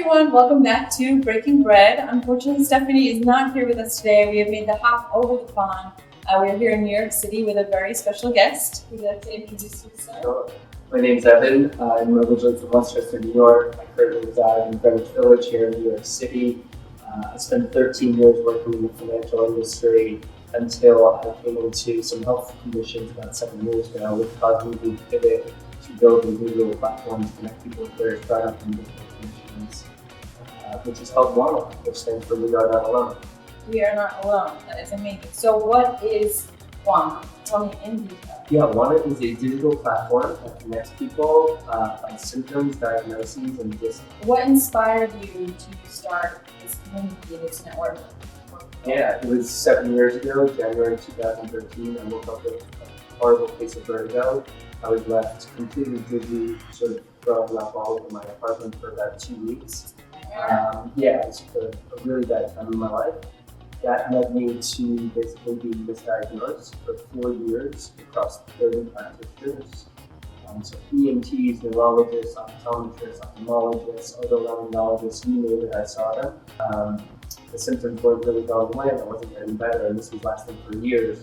everyone, welcome back to Breaking Bread. Unfortunately, Stephanie is not here with us today. We have made the hop over the pond. We are here in New York City with a very special guest. Would you like to introduce yourself? Sure. My name's Evan. I'm originally from Westchester, New York. I currently reside in Greenwich Village here in New York City. I spent 13 years working in the financial industry until I came into some health conditions about 7 years ago, which caused me to pivot to build a digital platform to connect people with their startup and digital conditions, which is called Wana, which stands for We Are Not Alone. We are not alone. That is amazing. So what is Wana? Tell me in detail. Yeah, Wana is a digital platform that connects people by symptoms, diagnoses, and disabilities. What inspired you to start this community, this network? Yeah, it was 7 years ago, January 2013. I woke up with a horrible case of vertigo. I was left completely dizzy, sort of throwing up all over my apartment for about 2 weeks. It was a really bad time in my life. That led me to basically being misdiagnosed for 4 years across 30 practitioners. So EMTs, neurologists, optometrists, ophthalmologists, otolaryngologists, you name it, I saw them. The symptoms weren't really going away, and I wasn't getting better, and this was lasting for years.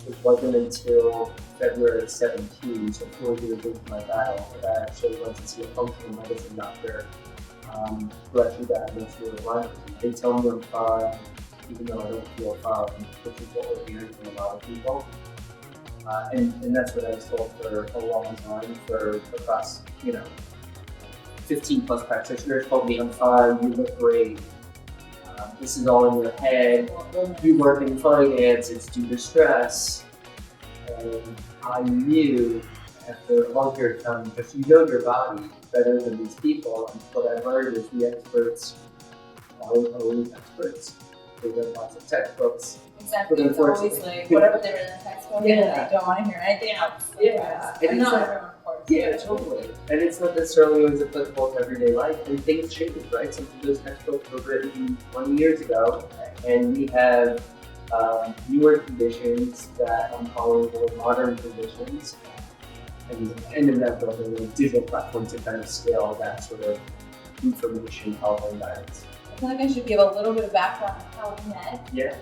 It wasn't until February 17, so 4 years into my battle, that I actually went to see a functional medicine doctor who actually diagnosed me with Wana. They tell me I'm fine, even though I don't feel fine, which is what we're hearing from a lot of people. And that's what I was told for a long time, across 15 plus practitioners told me I'm fine, you look great. This is all in your head. You work in finance, it's due to stress. And I knew after a long period of time, if you know your body better than these people, and what I learned is the experts aren't always experts. They read lots of textbooks. Exactly, it's always like whatever they read in the textbook, they don't want to hear anything else. Yeah, and not everyone, of course. Yeah, totally. And it's not necessarily always applicable to everyday life, and things change, right? Some of those textbooks were written 20 years ago, and we have newer conditions that I'm calling more modern conditions, and in that building a digital platform to kind of scale that sort of information, health, and guidance. I feel like I should give a little bit of background on how we met. Yeah.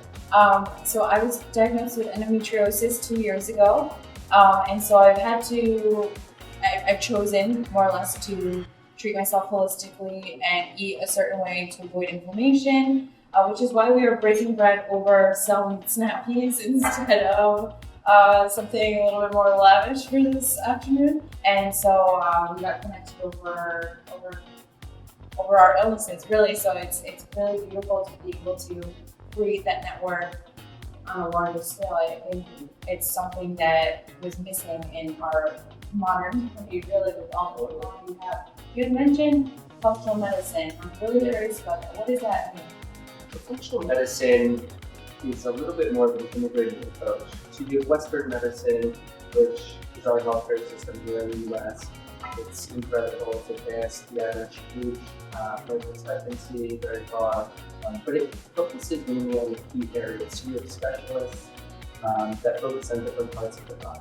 So I was diagnosed with endometriosis 2 years ago, and so I've chosen more or less to treat myself holistically and eat a certain way to avoid inflammation, which is why we are breaking bread over some snap peas instead of something a little bit more lavish for this afternoon. And so we got connected over our illnesses, really. So it's really beautiful to be able to create that network on a larger scale. I think it's something that was missing in our modern community, really, with all the going on we have. You had mentioned functional medicine. I'm really curious about that. What does that mean? So functional medicine is a little bit more of an integrated approach. So you have Western medicine, which is our healthcare system here in the US. It's incredible, it's advanced, yeah, huge life expectancy, very far, but it focuses mainly on the key areas. So you have specialists that focus on different parts of the body,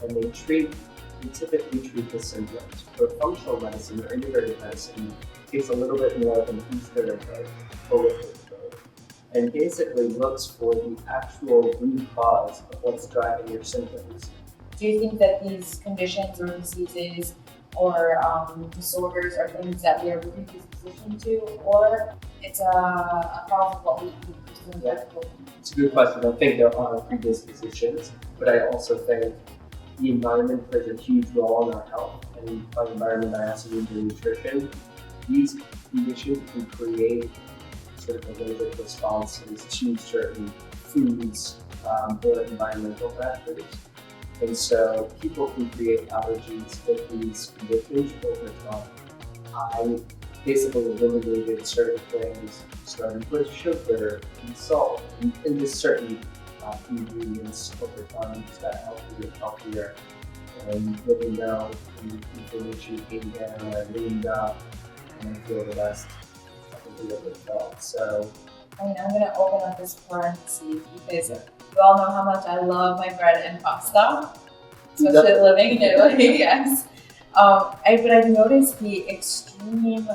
and they typically treat the symptoms. For functional medicine or integrated medicine, it takes a little bit more of an Eastern approach, holistic approach, and basically looks for the actual root cause of what's driving your symptoms. Do you think that these conditions or diseases or disorders are things that we are predispositioned to, or it's a cause of what we eat? Yeah, it's a good question. I think there are predispositions, but I also think the environment plays a huge role in our health, and by environment I also mean your nutrition. These conditions can create sort of allergic responses to certain foods or environmental factors. And so people can create allergies with these conditions over time. I basically eliminated certain things, starting with sugar and salt and just certain ingredients over time just got healthier. And living now, the inflammation came down, I leaned up, and I feel the best I can do with health. So I'm gonna open up this parentheses because you all know how much I love my bread and pasta, especially living in Italy. Yes. But I've noticed the extreme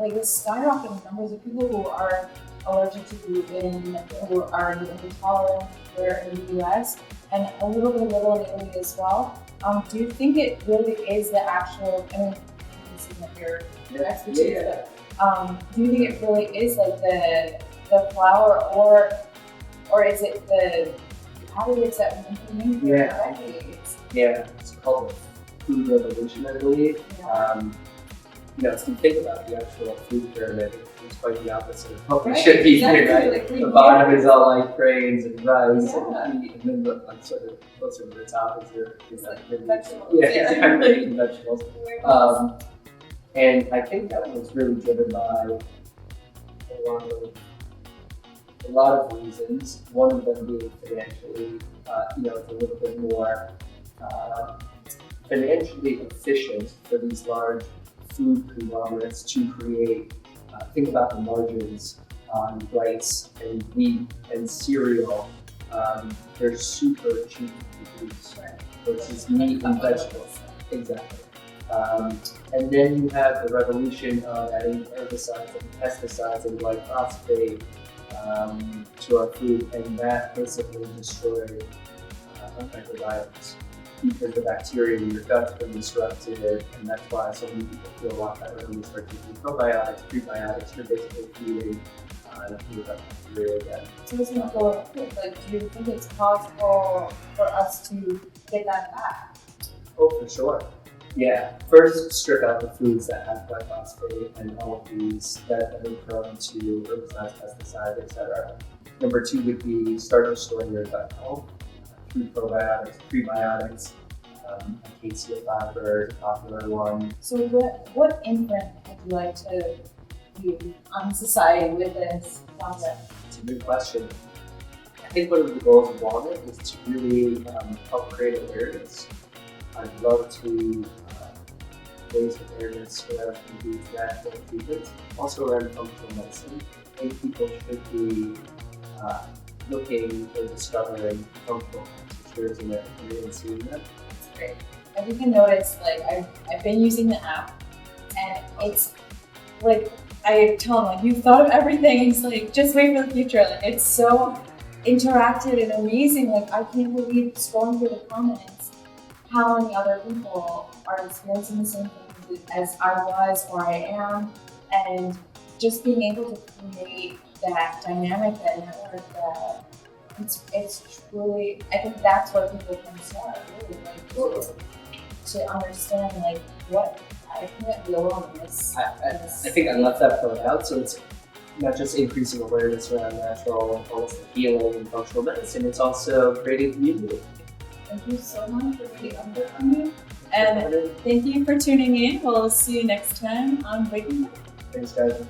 like the skyrocketing numbers of people who are allergic to gluten, who are gluten intolerant here in the US, and a little in Italy as well. Do you think it really is the actual, I mean, this isn't your expertise, but do you think it really is like the flour, or is it the additives that we implement? Yeah, it's called the food revolution, I believe. Yeah. If you think about the actual food pyramid, it's quite the opposite of what we Right, should be exactly, here, right? like The bottom is all like grains and rice Yeah. and meat, and then the sort of closer to the top is your like veggies. vegetables. Yeah, Yeah. exactly, and vegetables. And I think that was really driven by a lot of reasons. One of them being financially, it's a little bit more financially efficient for these large food conglomerates to create. Think about the margins on rice and wheat and cereal. They're super cheap to produce versus meat and vegetables. Exactly. And then you have the revolution of adding herbicides and pesticides and glyphosate to our food, and that basically destroyed microbiomes because the bacteria in your gut's been disrupted, and that's why so many people feel a lot better when you start taking probiotics, prebiotics. You're basically feeding your gut bacteria again. So it's not going quick. Like, do you think it's possible for us to get that back? Oh, for sure. Yeah. First, strip out the foods that have glyphosate and all of these that are prone to herbicides, pesticides, etc. Number two would be start restoring your gut health through probiotics, prebiotics. Acacia fiber is a popular one. So what imprint would you like to leave on society with this project? It's a good question. I think one of the goals of Wana is to really help create awareness. I'd love to raise awareness around these natural treatments, also around functional medicine. I think people should be looking or discovering functional textures in their career and seeing them. That's great. As you can notice, like I've been using the app, and it's like I tell them like you've thought of everything. It's like just wait for the future. Like it's so interactive and amazing. Like I can't believe scrolling through the comments how many other people are experiencing the same thing as I was or I am, and just being able to create that dynamic, that network, that it's truly, I think that's where people can start, really, like to understand like what I can't be alone in this. I think I left that part out, so it's not just increasing awareness around natural and holistic healing and functional medicine, it's also creating community. Thank you so much for being up there for me. And thank you for tuning in. We'll see you next time on Waking Up. Thanks, guys.